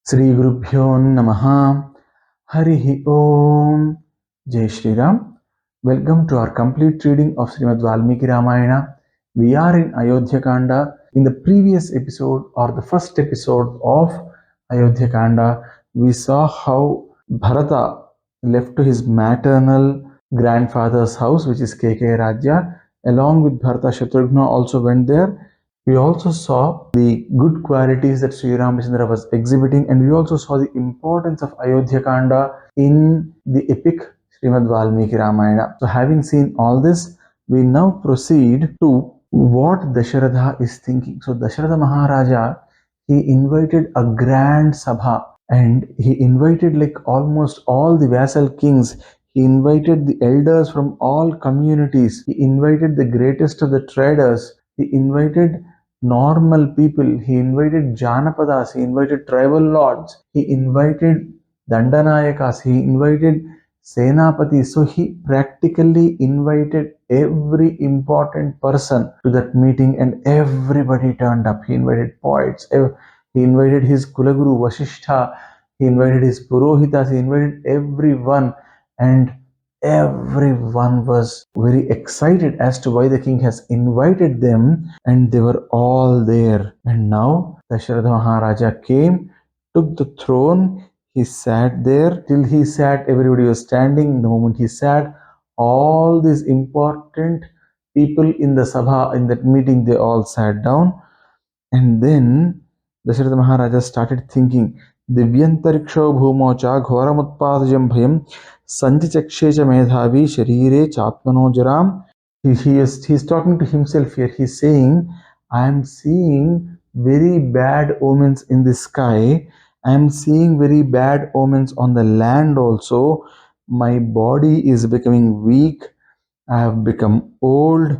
Sri Gurubhyo Namaha Harihi Om Jai Shri Ram. Welcome to our complete reading of Srimad Valmiki Ramayana. We are in Ayodhyakanda. In the previous episode or the first episode of Ayodhyakanda, we saw how Bharata left to his maternal grandfather's house, which is KK Rajya. Along with Bharata, Shatrughna also went there. We also saw the good qualities that SriRamachandra was exhibiting, and we also saw the importance of Ayodhyakanda in the epic Srimad Valmiki Ramayana. So having seen all this, we now proceed to what Dasaratha is thinking. So Dasaratha Maharaja, he invited a grand sabha, and he invited like almost all the vassal kings. He invited the elders from all communities. He invited the greatest of the traders. He invited normal people. He invited Janapadas, he invited tribal lords, he invited Dandanayakas, he invited Senapati. So he practically invited every important person to that meeting, and everybody turned up. He invited poets, he invited his Kulaguru Vasishtha, he invited his Purohitas, he invited everyone, and everyone was very excited as to why the king has invited them, and they were all there. And now Dasaratha Maharaja came, took the throne, he sat there. Till he sat, everybody was standing. The moment he sat, all these important people in the sabha, in that meeting, they all sat down. And then Dasaratha Maharaja started thinking, Divyantariksho bhumo cha ghoramutpadajam bhayam sanjichakshecha medhavi sharire chatmano jaram. He's talking to himself here. He's saying, I am seeing very bad omens in the sky. I am seeing very bad omens on the land also. My body is becoming weak. I have become old.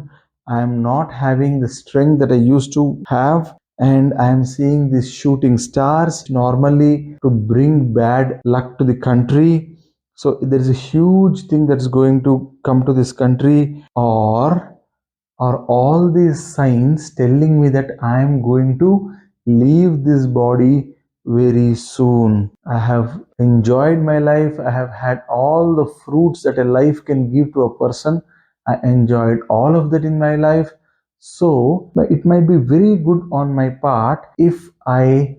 I am not having the strength that I used to have. And I am seeing these shooting stars normally to bring bad luck to the country. So there is a huge thing that's going to come to this country, or are all these signs telling me that I am going to leave this body very soon? I have enjoyed my life. I have had all the fruits that a life can give to a person. I enjoyed all of that in my life. So it might be very good on my part if I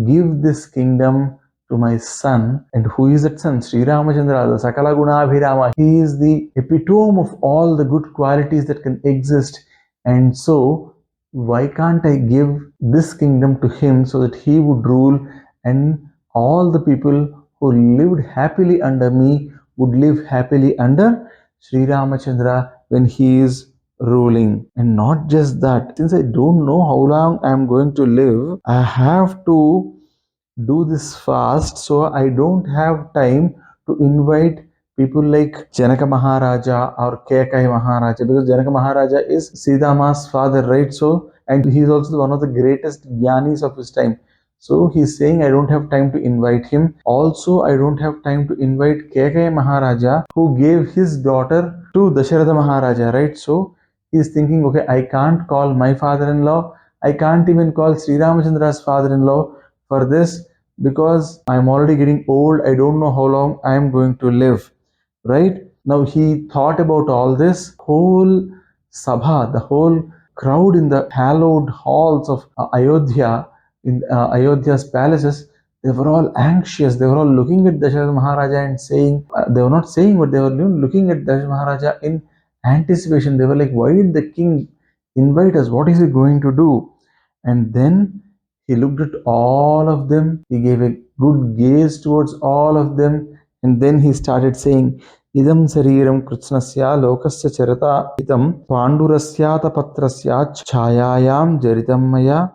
give this kingdom to my son. And who is that son? SriRamachandra, the Sakala Gunabhirama. He is the epitome of all the good qualities that can exist. And so, why can't I give this kingdom to him so that he would rule, and all the people who lived happily under me would live happily under SriRamachandra when he is ruling? And not just that, since I don't know how long I am going to live, I have to do this fast, so I don't have time to invite people like Janaka Maharaja or Kekai Maharaja, because Janaka Maharaja is Sidama's father, right? So, and he's also one of the greatest Gyanis of his time. So he's saying, I don't have time to invite him. Also, I don't have time to invite Kekai Maharaja, who gave his daughter to Dasaratha Maharaja, right? So he's thinking, okay, I can't call my father-in-law. I can't even call Sri Ramachandra's father-in-law for this, because I'm already getting old. I don't know how long I am going to live, right? Now he thought about all this. Whole sabha, the whole crowd in the hallowed halls of Ayodhya, in Ayodhya's palaces, they were all anxious. They were all looking at Dasaratha Maharaja and saying, they were not saying, but they were looking at Dasaratha Maharaja in anticipation. They were like, why did the king invite us? What is he going to do? And then he looked at all of them. He gave a good gaze towards all of them. And then he started saying, Idam sariram kritsnasya lokasya charata idam pandurasyata patrasya chayayam jaritam maya.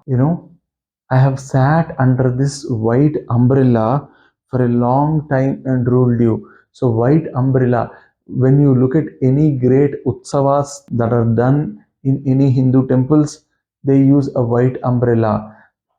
I have sat under this white umbrella for a long time and ruled you. So white umbrella, when you look at any great utsavas that are done in any Hindu temples, they use a white umbrella.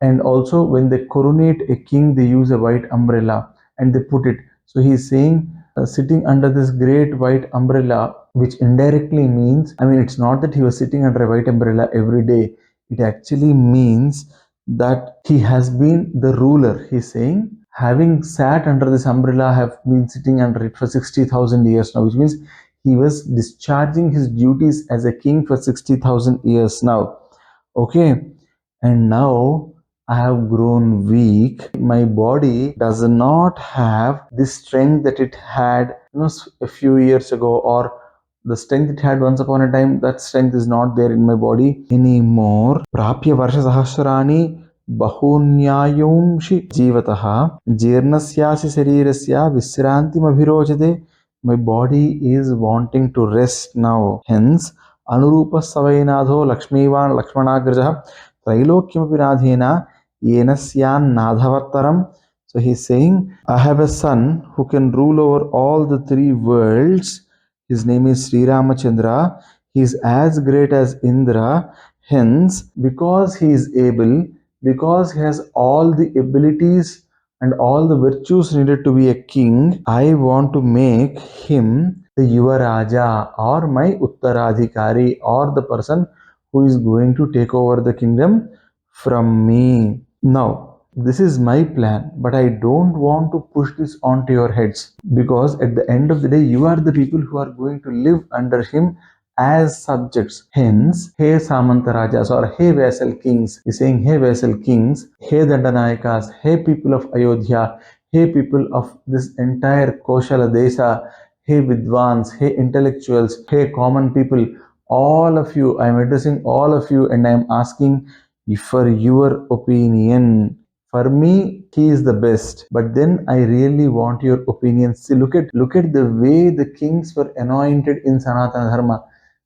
And also when they coronate a king, they use a white umbrella and they put it. So he's saying, sitting under this great white umbrella, which indirectly means, I mean, it's not that he was sitting under a white umbrella every day. It actually means that he has been the ruler. He's saying, having sat under this umbrella, I have been sitting under it for 60,000 years now, which means he was discharging his duties as a king for 60,000 years now. Okay, and now I have grown weak. My body does not have the strength that it had, a few years ago, or the strength it had once upon a time. That strength is not there in my body anymore. Prapya varsha sahasrani bahunyayoंषि जीवतः जीर्णस्यासि शरीरस्य विश्रान्तिम् अभिरोचते. My body is wanting to rest now. Hence, Anurupa Savainadho Lakshmivan Lakshmanagrajah Trailokyamapi Radhena Yenasyan Nadhavattaram. So he's saying, I have a son who can rule over all the three worlds. His name is SriRamachandra. He is as great as Indra. Hence, because he is able, because he has all the abilities and all the virtues needed to be a king, I want to make him the Yuvaraja, or my Uttaradhikari, or the person who is going to take over the kingdom from me. Now, this is my plan, but I don't want to push this onto your heads, because at the end of the day, you are the people who are going to live under him as subjects. Hence, hey Samantarajas, or hey Vassal Kings, he's saying, hey Vassal Kings, hey Dandanayakas, hey people of Ayodhya, hey people of this entire Koshala Desha, hey Vidwans, hey intellectuals, hey common people, all of you, I am addressing all of you, and I am asking for your opinion. For me, he is the best, but then I really want your opinion. See, look at the way the kings were anointed in Sanatana Dharma.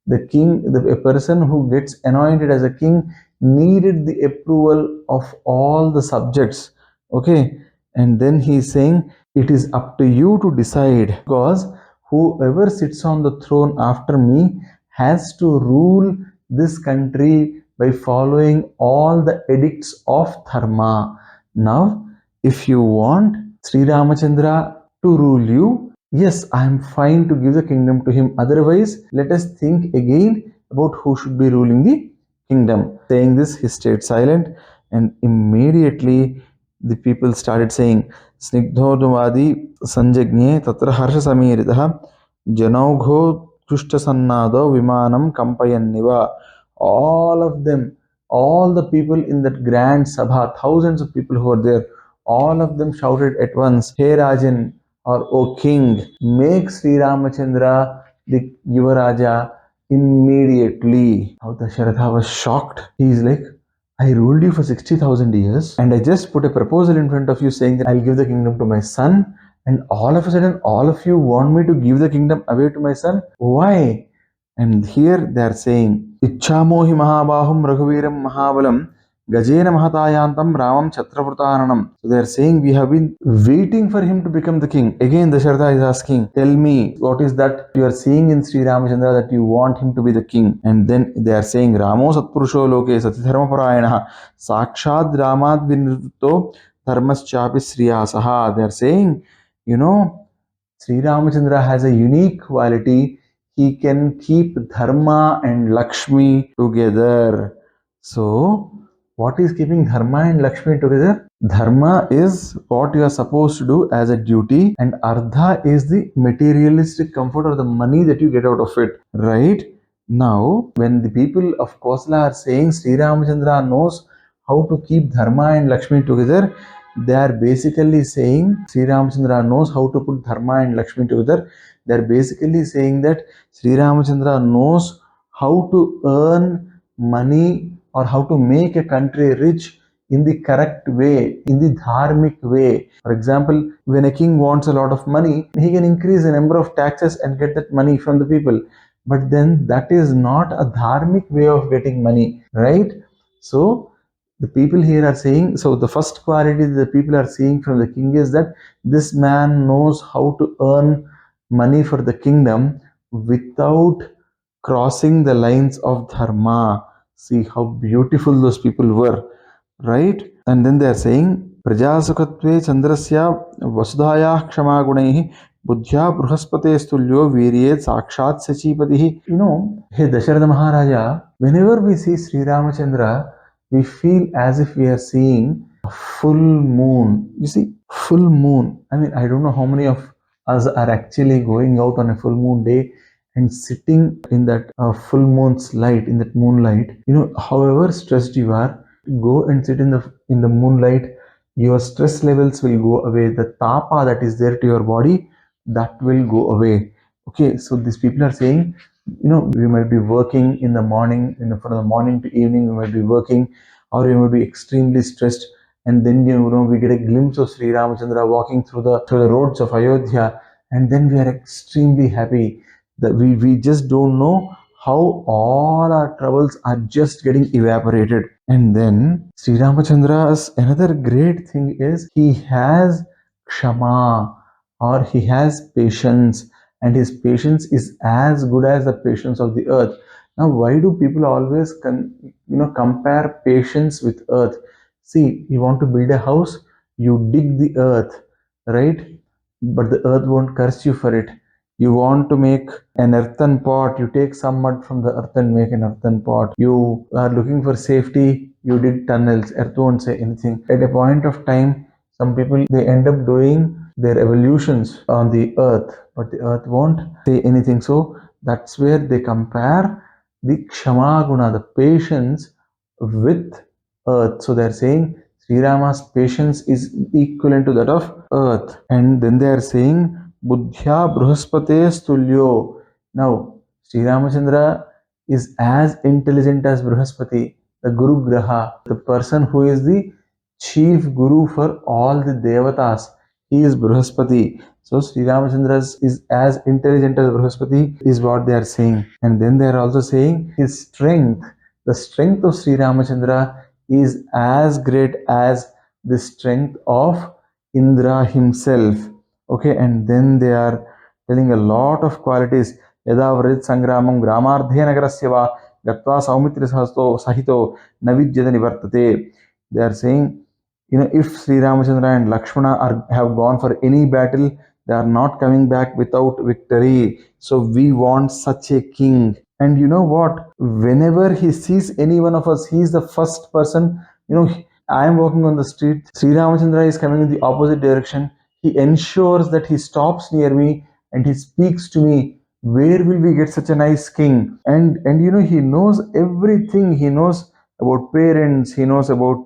The king, a person who gets anointed as a king, needed the approval of all the subjects. Okay, and then he is saying, it is up to you to decide, because whoever sits on the throne after me has to rule this country by following all the edicts of dharma. Now, if you want Sri Ramachandra to rule you, yes, I am fine to give the kingdom to him. Otherwise, let us think again about who should be ruling the kingdom. Saying this, he stayed silent, and immediately the people started saying, Snigdhodumadi Sanjagne Tatra Harsha Samiritaha Janaugho Tushta Sannado Vimanam Kampayanniva. All of them, all the people in that grand sabha, thousands of people who were there, all of them shouted at once, Hey Rajan, or O king, make Sri Ramachandra the Yuvaraja immediately. Now Dasaratha was shocked. He is like, I ruled you for 60,000 years, and I just put a proposal in front of you saying that I'll give the kingdom to my son, and all of a sudden all of you want me to give the kingdom away to my son? Why? And here they are saying, Ichchamohi Mahabahum Raghuviram Mahabalam Gajena Mahatayantam Ramam Chhatravrtananam. So they are saying, we have been waiting for him to become the king. Again, Dasaratha is asking, tell me, what is that you are seeing in Sri Ramachandra that you want him to be the king? And then they are saying, Ramo Satpurusho Loke Satidharma Parayanaha Sakshad Ramad Vinrutto Dharmaschapi Sriyasaha. They are saying, Sri Ramachandra has a unique quality. He can keep Dharma and Lakshmi together. So, what is keeping Dharma and Lakshmi together? Dharma is what you are supposed to do as a duty, and Ardha is the materialistic comfort or the money that you get out of it. Right? Now, when the people of Kosala are saying Sri Ramachandra knows how to keep Dharma and Lakshmi together, they are basically saying Sri Ramachandra knows how to put Dharma and Lakshmi together. They are basically saying that Sri Ramachandra knows how to earn money or how to make a country rich in the correct way, in the dharmic way. For example, when a king wants a lot of money, he can increase the number of taxes and get that money from the people. But then that is not a dharmic way of getting money, right? So the people here are saying, so the first quality the people are seeing from the king is that this man knows how to earn money for the kingdom without crossing the lines of dharma. See how beautiful those people were, right? And then they are saying, Prajasukatve Chandrasya Vasudhaya Kshama Gunaihi Buddhya Bruhaspate Stulyo Virye Sakshat Sachipatihi. Hey Dasaratha Maharaja, whenever we see Sri Ramachandra, we feel as if we are seeing a full moon. You see, full moon. I mean, I don't know how many of us are actually going out on a full moon day and sitting in that full moon's light, in that moonlight. However stressed you are, go and sit in the moonlight. Your stress levels will go away. The tapa that is there to your body, that will go away. Okay, so these people are saying, we might be working in the morning, from the morning to evening, we might be working, or we might be extremely stressed, and then we get a glimpse of Sri Ramachandra walking through the roads of Ayodhya, and then we are extremely happy that we just don't know how all our troubles are just getting evaporated. And then Sri Ramachandra's another great thing is he has kshama, or he has patience, and his patience is as good as the patience of the earth. Now, why do people always compare patience with earth? See, you want to build a house, you dig the earth, right? But the earth won't curse you for it. You want to make an earthen pot, you take some mud from the earth and make an earthen pot. You are looking for safety, you dig tunnels, earth won't say anything. At a point of time, some people, they end up doing their evolutions on the earth, but the earth won't say anything. So that's where they compare the kshama guna, the patience, with earth. So they're saying Sri Rama's patience is equivalent to that of earth. And then they are saying Buddhya Bruhaspate Stulyo. Now, Sri Ramachandra is as intelligent as Bruhaspati, the Guru Graha, the person who is the chief Guru for all the Devatas. He is Bruhaspati. So Sri Ramachandra is as intelligent as Bruhaspati, is what they are saying. And then they are also saying his strength. The strength of Sri Ramachandra is as great as the strength of Indra himself. Okay, and then they are telling a lot of qualities. Yada vrit sangramam gramardhe nagarasya va gatva saumitri sahito navidyata nivartate. They are saying, if Sri Ramachandra and Lakshmana have gone for any battle, they are not coming back without victory. So we want such a king. And you know what? Whenever he sees any one of us, he is the first person. I am walking on the street. Sri Ramachandra is coming in the opposite direction. He ensures that he stops near me and he speaks to me. Where will we get such a nice king? And he knows everything. He knows about parents. He knows about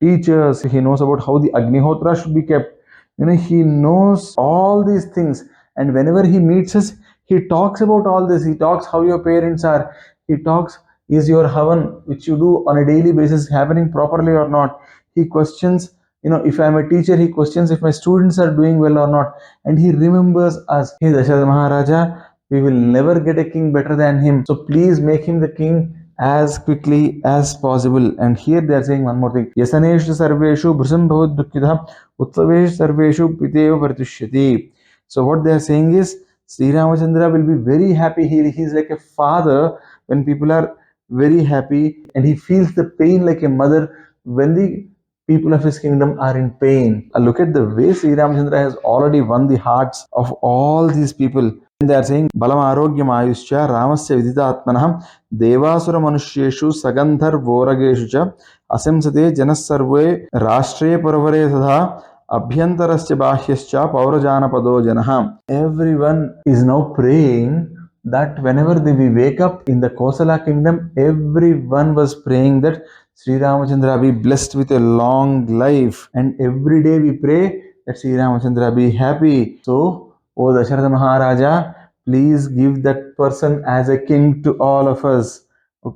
teachers. He knows about how the Agnihotra should be kept. He knows all these things. And whenever he meets us, he talks about all this. He talks how your parents are. He talks, is your havan, which you do on a daily basis, happening properly or not? He questions, if I'm a teacher, he questions if my students are doing well or not. And he remembers us. Hey, Dasaratha Maharaja, we will never get a king better than him. So please make him the king as quickly as possible. And here they are saying one more thing. Yasaneshu sarveshu bhusam bhavat dukkidha uttaveshu sarveshu piteva pratushyati. So what they are saying is, Sri Ramachandra will be very happy. He is like a father when people are very happy, and he feels the pain like a mother when the people of his kingdom are in pain. Look at the way Sri Ramachandra has already won the hearts of all these people. And they are saying, Balam Arogyam Ayushya Ramasya Viditatmanam Devasura Manusheshu Sagandhar Vorageshu Cha Asemsate Janasarve Rashtre Paravare Sadha Abhyantarasya Bahyascha Paurajana Janaha. Everyone is now praying that whenever we wake up in the Kosala kingdom, everyone was praying that Sri Ramachandra be blessed with a long life. And every day we pray that Sri Ramachandra be happy. So, O Dasaratha Maharaja, please give that person as a king to all of us.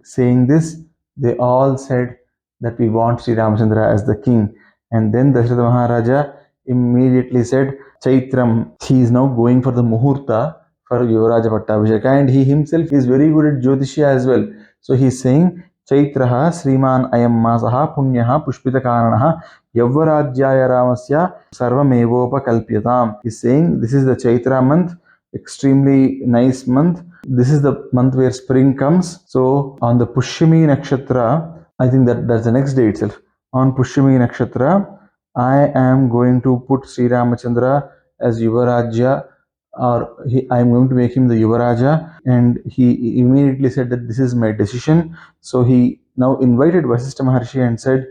Saying this, they all said that we want Sri Ramachandra as the king. And then Dasaratha Maharaja immediately said, Chaitram, he is now going for the Muhurta for Yuvaraja Pattabhisheka, and he himself is very good at Jyotishya as well. So he is saying, Chaitraha Sriman Ayam Masaha Punyaha Pushpita Karanaha Yavarajyaya Ramasya Sarvamevopa Kalpyatam. He is saying, this is the Chaitra month, extremely nice month. This is the month where spring comes. So on the Pushyami Nakshatra, I think that's the next day itself. On Pushyami Nakshatra, I am going to put Sri Ramachandra as Yuvarajya, or I am going to make him the Yuvaraja. And he immediately said that this is my decision. So he now invited Vasishtha Maharshi and said,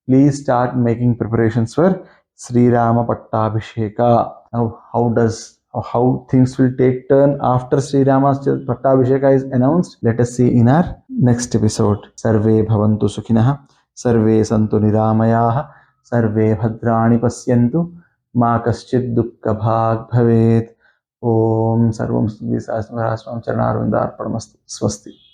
please start making preparations for Sri Rama Pattabhisheka. Now, how things will take turn after Sri Rama's Pattabhisheka is announced? Let us see in our next episode. Sarve bhavantu sukhinah, sarve santu niramayaha, sarve bhadrani pasyantu, ma kaschid dukkha bhag bhavet. Om sarvam stuti sahasram charanarvindarpanamastu. Swasti.